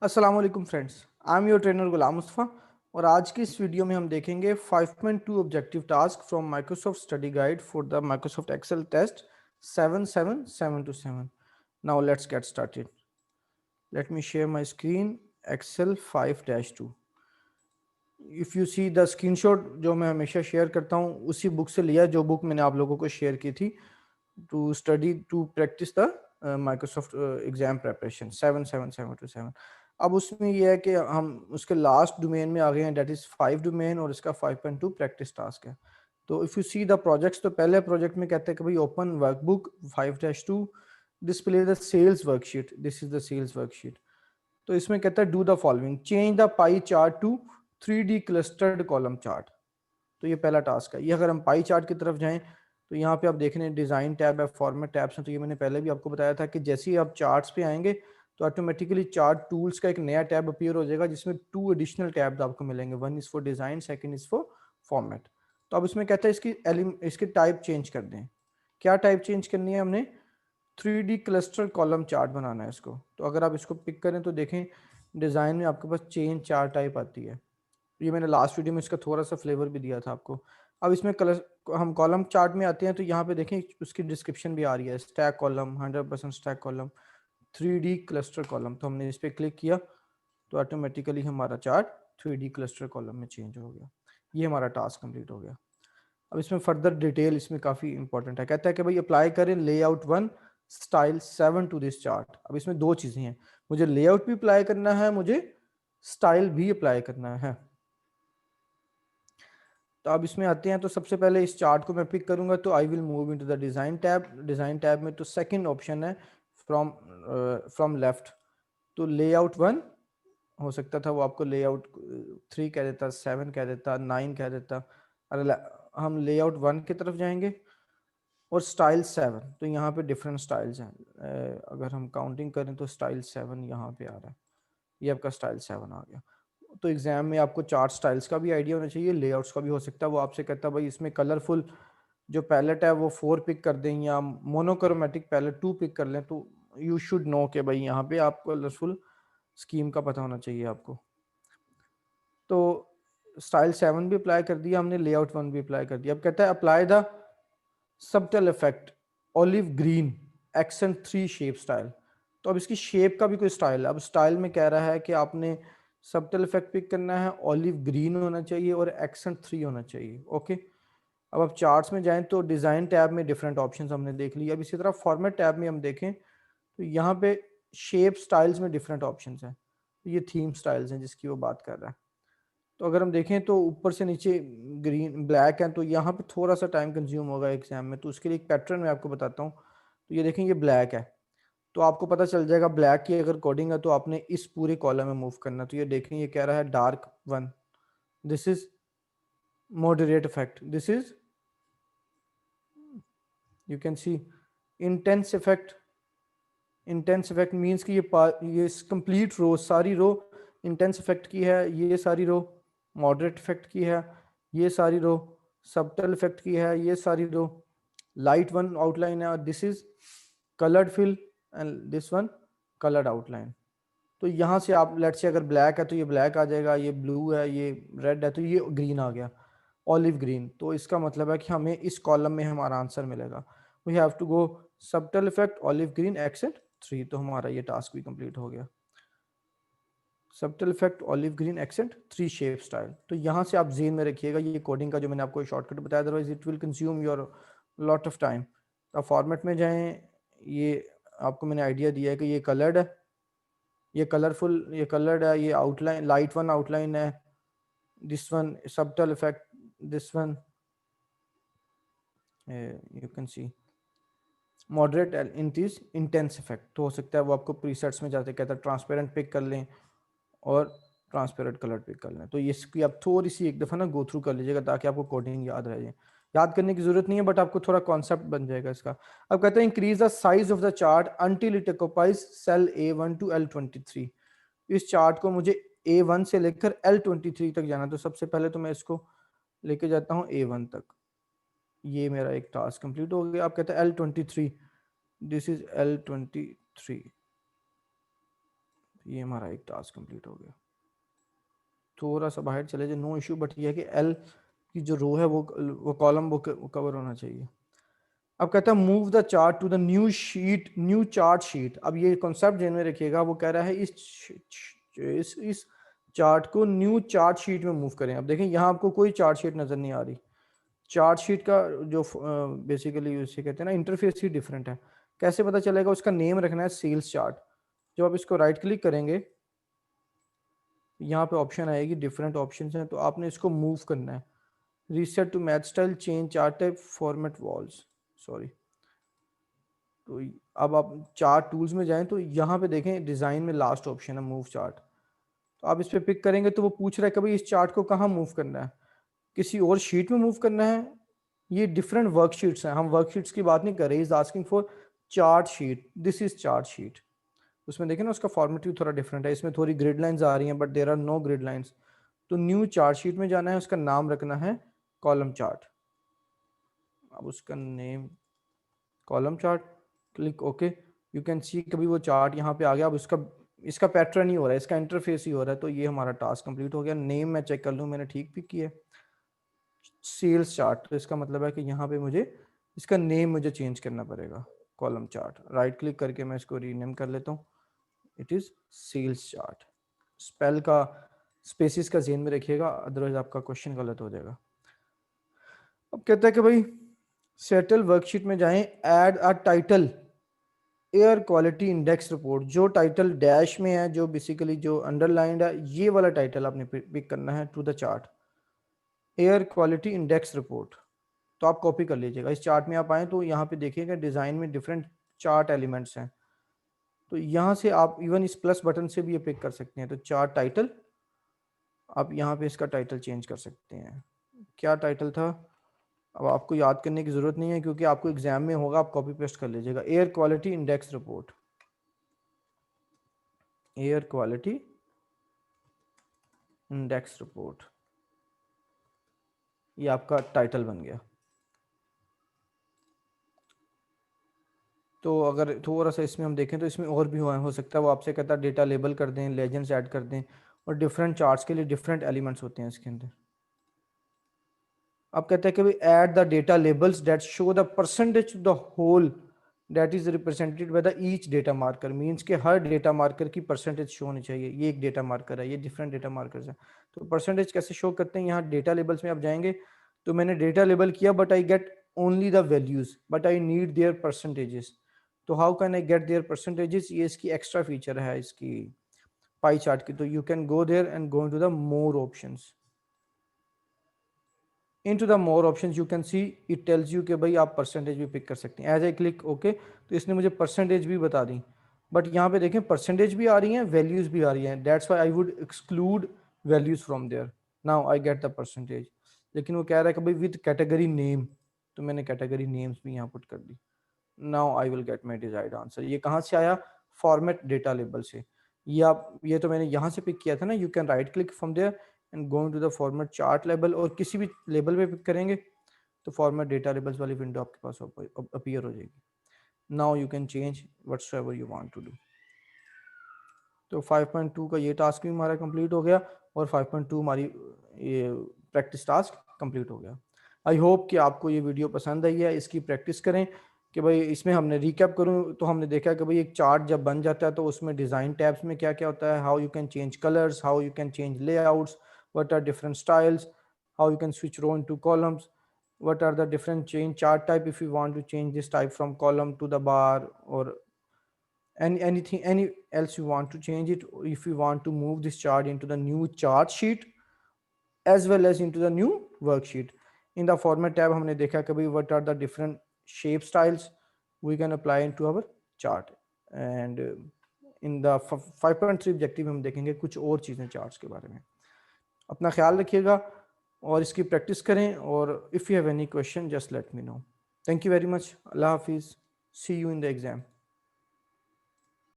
अस्सलाम वालेकुम friends, I am your trainer Ghulam Mustafa. और आज की इस वीडियो में हम देखेंगे 5.2 objective task from Microsoft study guide for the Microsoft Excel test 77727। Now let's get started. Let me share my screen. Excel 5-2। If you see the screenshot जो मैं हमेशा शेयर करता हूँ उसी बुक से लिया, जो बुक मैंने आप लोगों को शेयर की थी to study to practice the Microsoft exam preparation 77727। अब उसमें यह है कि हम उसके लास्ट डोमेन में आ गए हैं, डेट इज़ 5 डोमेन, और इसका 5.2 प्रैक्टिस टास्क है। तो if you see the projects, तो पहले प्रोजेक्ट में कहते हैं कि भाई open workbook 5-2, display the sales worksheet, this is the sales worksheet. तो इसमें कहता है do the following, change the pie chart to 3D clustered column chart. तो ये पहला टास्क है। ये अगर हम पाई चार्ट की तरफ जाएं तो यहाँ पे आप देख रहे हैं डिज़ाइन टैब है, फॉर्मेट टैब्स हैं। तो ये मैंने पहले भी आपको बताया था कि जैसे ही आप चार्ट्स पे आएंगे तो ऑटोमेटिकली चार्ट टूल्स का एक नया टैब अपीयर हो जाएगा, जिसमें 2 एडिशनल टैब्स आपको मिलेंगे। One is for design, second is for format. तो अब इसमें कहता है इसकी टाइप चेंज कर दें। क्या टाइप चेंज करनी है हमने? 3D क्लस्टर कॉलम चार्ट बनाना है इसको। तो अगर आप इसको पिक करें तो देखें डिज़ाइन में आपके पास चेंज चार्ट टाइप आती है। ये मैंने लास्ट वीडियो में इसका थोड़ा सा फ्लेवर भी दिया था आपको। अब इसमें कलर हम कॉलम चार्ट में आते हैं तो यहाँ पे देखें उसकी डिस्क्रिप्शन भी आ रही है, stack column, 100% stack column, 3D cluster column. तो हमने इस पर क्लिक किया तो ऑटोमेटिकली हमारा चार्ट 3D क्लस्टर कॉलम में चेंज हो गया। ये हमारा टास्क कंप्लीट हो गया। अब इसमें फर्दर डिटेल इसमें काफ़ी इंपॉर्टेंट है। कहता है कि भाई अप्लाई करें layout 1 style 7 to this chart. अब इसमें दो चीज़ें हैं, मुझे लेआउट भी अप्लाई करना है, मुझे स्टाइल भी अप्लाई करना है। तो अब इसमें आते हैं। तो सबसे पहले इस चार्ट को मैं पिक करूंगा तो I will move into the design tab. Design tab में तो सेकंड ऑप्शन है फ्रॉम फ्रॉम लेफ्ट। तो लेआउट 1 हो सकता था, वो आपको लेआउट 3 कह देता, 7 कह देता, 9 कह देता। अगर हम लेआउट 1 की तरफ जाएंगे और स्टाइल 7, तो यहाँ पे डिफरेंट स्टाइल्स हैं। अगर हम काउंटिंग करें तो स्टाइल 7 यहाँ पे आ रहा है। ये आपका स्टाइल 7 आ गया। तो एग्जाम में आपको चार्ट स्टाइल्स का भी आइडिया होना चाहिए, लेआउट्स का भी हो सकता है। वो आपसे कहता है भाई इसमें कलरफुल जो पैलेट है वो 4 पिक कर दें या मोनोक्रोमेटिक पैलेट 2 पिक कर लें। तो यू शुड नो कि भाई यहाँ पे आपको कलरफुल स्कीम का पता होना चाहिए आपको। तो स्टाइल 7 भी अप्लाई कर दिया हमने, लेआउट 1 भी अप्लाई कर दिया। अब कहता है apply the subtle effect olive green accent 3 shape style. तो अब इसकी शेप का भी कोई स्टाइल है। अब स्टाइल में कह रहा है कि आपने सबटल इफेक्ट पिक करना है, ऑलिव ग्रीन होना चाहिए और एक्सेंट 3 होना चाहिए। ओके। अब आप चार्ट्स में जाएं तो डिज़ाइन टैब में डिफरेंट ऑप्शंस हमने देख लिया। अब इसी तरह फॉर्मेट टैब में हम देखें तो यहाँ पे शेप स्टाइल्स में डिफरेंट ऑप्शंस हैं। ये थीम स्टाइल्स हैं जिसकी वो बात कर रहा है। तो अगर हम देखें तो ऊपर से नीचे ग्रीन ब्लैक है, तो यहाँ पे थोड़ा सा टाइम कंज्यूम होगा एग्जाम में। तो उसके लिए एक पैटर्न मैं आपको बताता हूँ। तो ये देखें ये ब्लैक है, तो आपको पता चल जाएगा ब्लैक की अगर कोडिंग है तो आपने इस पूरे कॉलम में मूव करना। तो ये देखें ये कह रहा है dark 1, this is moderate effect, this is you can see intense effect. Intense effect means कि ये कंप्लीट रो, सारी रो इंटेंस इफेक्ट की है, ये सारी रो मॉडरेट इफेक्ट की है, ये सारी रो सबटल इफेक्ट की है, ये सारी रो लाइट 1 आउटलाइन है, और this is coloured fill and this one coloured outline. तो यहाँ से आप लेट्स से अगर ब्लैक है तो ये ब्लैक आ जाएगा, ये ब्लू है, ये रेड है तो ये ग्रीन आ गया, ऑलिव ग्रीन। तो इसका मतलब है कि हमें इस कॉलम में हमारा आंसर मिलेगा। We have to go subtle effect olive green accent 3। तो हमारा ये टास्क भी कंप्लीट हो गया। Subtle effect olive green accent 3 shape style. तो यहाँ से आप जेन में रखिएगा ये कोडिंग का जो मैंने आपको शॉर्टकट बताया, otherwise it will consume your lot of time. अब फॉर्मेट में जाएं, ये आपको मैंने आइडिया दिया है कि ये कलर्ड है, ये कलरफुल, ये कलर्ड है, ये आउटलाइन लाइट 1 आउटलाइन है, this one subtle effect, this one you can see moderate in this intense effect. तो हो सकता है वो आपको प्रीसेट्स में जाते कहता है ट्रांसपेरेंट पिक कर लें और ट्रांसपेरेंट कलर पिक कर लें। तो ये इसकी आप थोड़ी सी एक दफ़ा ना गो थ्रू कर लीजिएगा ताकि आपको कोडिंग याद रह जाए। याद करने की जरूरत नहीं है बट आपको थोड़ा कॉन्सेप्ट बन जाएगा इसका। अब कहते हैं increase the size of the chart until it occupies cell A1 to L23। इस चार्ट को मुझे A1 से लेकर L23 तक जाना। तो सबसे पहले तो मैं इसको लेके जाता हूँ A1 तक। ये मेरा एक टास्क कंप्लीट हो गया। आप कहते हैं L23, दिस इज L23, ये हमारा एक टास्क कंप्लीट हो गया। थोड़ा सा बाहर चले जाए, नो इशू, बट ये है कि एल की जो रो है वो कॉलम वो कवर होना चाहिए। अब कहता है move the chart to the new sheet, new chart sheet. अब ये कॉन्सेप्ट ध्यान में रखिएगा, वो कह रहा है इस चार्ट को न्यू चार्ट शीट में मूव करें। अब देखें यहाँ आपको कोई चार्ट शीट नजर नहीं आ रही। चार्ट शीट का जो बेसिकली उसे कहते हैं ना, इंटरफेस ही डिफरेंट है। कैसे पता चलेगा? उसका नेम रखना है सेल्स चार्ट। जब आप इसको राइट क्लिक करेंगे, यहाँ पे ऑप्शन आएगी, डिफरेंट ऑप्शंस हैं, तो आपने इसको मूव करना है। Reset to match style, change chart type, format walls, sorry. तो अब आप चार्ट टूल्स में जाएं तो यहाँ पे देखें डिज़ाइन में लास्ट ऑप्शन है मूव चार्ट। तो आप इस पर पिक करेंगे तो वो पूछ रहा है कि भाई इस चार्ट को कहाँ मूव करना है, किसी और शीट में मूव करना है। ये डिफरेंट वर्कशीट्स हैं, हम वर्कशीट्स की बात नहीं कर रहे। Is asking for chart sheet, this is chart sheet. उसमें देखें ना, उसका फॉर्मेट भी थोड़ा डिफरेंट है। इसमें थोड़ी ग्रिड लाइंस आ रही हैं but there are no grid lines. तो न्यू चार्ट शीट में जाना है, उसका नाम रखना है कॉलम चार्ट। अब उसका name column chart, click okay. You can see कभी वो चार्ट यहाँ पे आ गया। अब इसका पैटर्न ही हो रहा है, इसका इंटरफेस ही हो रहा है। तो ये हमारा टास्क कंप्लीट हो गया। नेम मैं चेक कर लूँ, मैंने ठीक पिक किया है, सेल्स चार्ट। तो इसका मतलब है कि यहाँ पे मुझे इसका नेम मुझे चेंज करना पड़ेगा, कॉलम चार्ट। राइट क्लिक करके मैं इसको रीनेम कर लेता हूँ, इट इज़ सेल्स चार्ट। स्पेल का स्पेसिस का ज़हन में रखिएगा, अदरवाइज आपका क्वेश्चन गलत हो जाएगा। अब कहता है कि भाई सेटल वर्कशीट में जाएं, add a title air quality index report. जो टाइटल डैश में है, जो बेसिकली जो अंडरलाइंड है, ये वाला टाइटल आपने पिक करना है to the chart, air quality index report. तो आप कॉपी कर लीजिएगा। इस चार्ट में आप आए तो यहाँ पे देखिएगा डिज़ाइन में डिफरेंट चार्ट एलिमेंट्स हैं। तो यहाँ से आप इवन इस प्लस बटन से भी ये पिक कर सकते हैं। तो चार्ट टाइटल, आप यहाँ पे इसका टाइटल चेंज कर सकते हैं। क्या टाइटल था? अब आपको याद करने की ज़रूरत नहीं है क्योंकि आपको एग्जाम में होगा, आप कॉपी पेस्ट कर लीजिएगा। Air quality index report, air quality index report, ये आपका टाइटल बन गया। तो अगर थोड़ा सा इसमें हम देखें तो इसमें और भी हो सकता है। वो आपसे कहता है डेटा लेबल कर दें, लेजेंड्स ऐड कर दें, और डिफरेंट चार्ट्स के लिए डिफरेंट एलिमेंट्स होते हैं इसके अंदर। अब कहते हैं कि भाई add the data labels that show the percentage the whole that is represented by the each data marker. Means के हर डेटा मार्कर की परसेंटेज शो होनी चाहिए। ये एक डेटा मार्कर है, ये डिफरेंट डेटा मार्कर्स हैं। तो परसेंटेज कैसे शो करते हैं? यहाँ डेटा लेबल्स में आप जाएंगे तो मैंने डेटा लेबल किया but I get only the values, but I need their percentages. तो how can I get their percentages? ये इसकी एक्स्ट्रा फीचर है इसकी पाई चार्ट की। तो you can go there and go into the more options. into the more options you can see it tells you कि भाई आप परसेंटेज भी पिक कर सकते हैं। एज आई क्लिक ओके, तो इसने मुझे परसेंटेज भी बता दी। बट यहाँ पे देखें परसेंटेज भी आ रही हैं, वैल्यूज भी आ रही हैं। That's why I would exclude values from there. Now I get the percentage. लेकिन वो कह रहा है कि भाई विद कैटेगरी नेम, तो मैंने कैटेगरी नेम्स भी यहाँ पुट कर दी। Now I will get my desired answer. ये कहाँ से आया? फॉर्मेट डेटा लेबल से। ये तो मैंने यहाँ से पिक किया था ना। You can right click from there and going to the format chart label, और किसी भी लेबल पे पिक करेंगे तो फॉर्मेट डेटा लेबल्स वाली विंडो आपके पास अपीयर हो जाएगी। Now you can change whatsoever you want to do. तो 5.2 का ये टास्क भी हमारा कंप्लीट हो गया, और 5.2 हमारी ये प्रैक्टिस टास्क कंप्लीट हो गया। आई होप कि आपको ये वीडियो पसंद आई है। इसकी प्रैक्टिस करें कि भाई इसमें हमने रिकैप करूं तो हमने देखा कि भाई एक चार्ट जब बन जाता है तो उसमें डिज़ाइन टैब्स में क्या क्या होता है, how you can change colours, how you can change layouts, what are different styles, how you can switch row into columns, what are the different change chart type if you want to change this type from column to the bar, or any else you want to change it, if you want to move this chart into the new chart sheet as well as into the new worksheet. In the format tab हमने देखा कि भाई what are the different shape styles we can apply into our chart, and in the 5.3 objective हम देखेंगे कुछ और चीज़ें charts के बारे में। अपना ख्याल रखिएगा और इसकी प्रैक्टिस करें, और if you have any question just let me know. Thank you very much. अल्लाह हाफिज़। See you in the exam.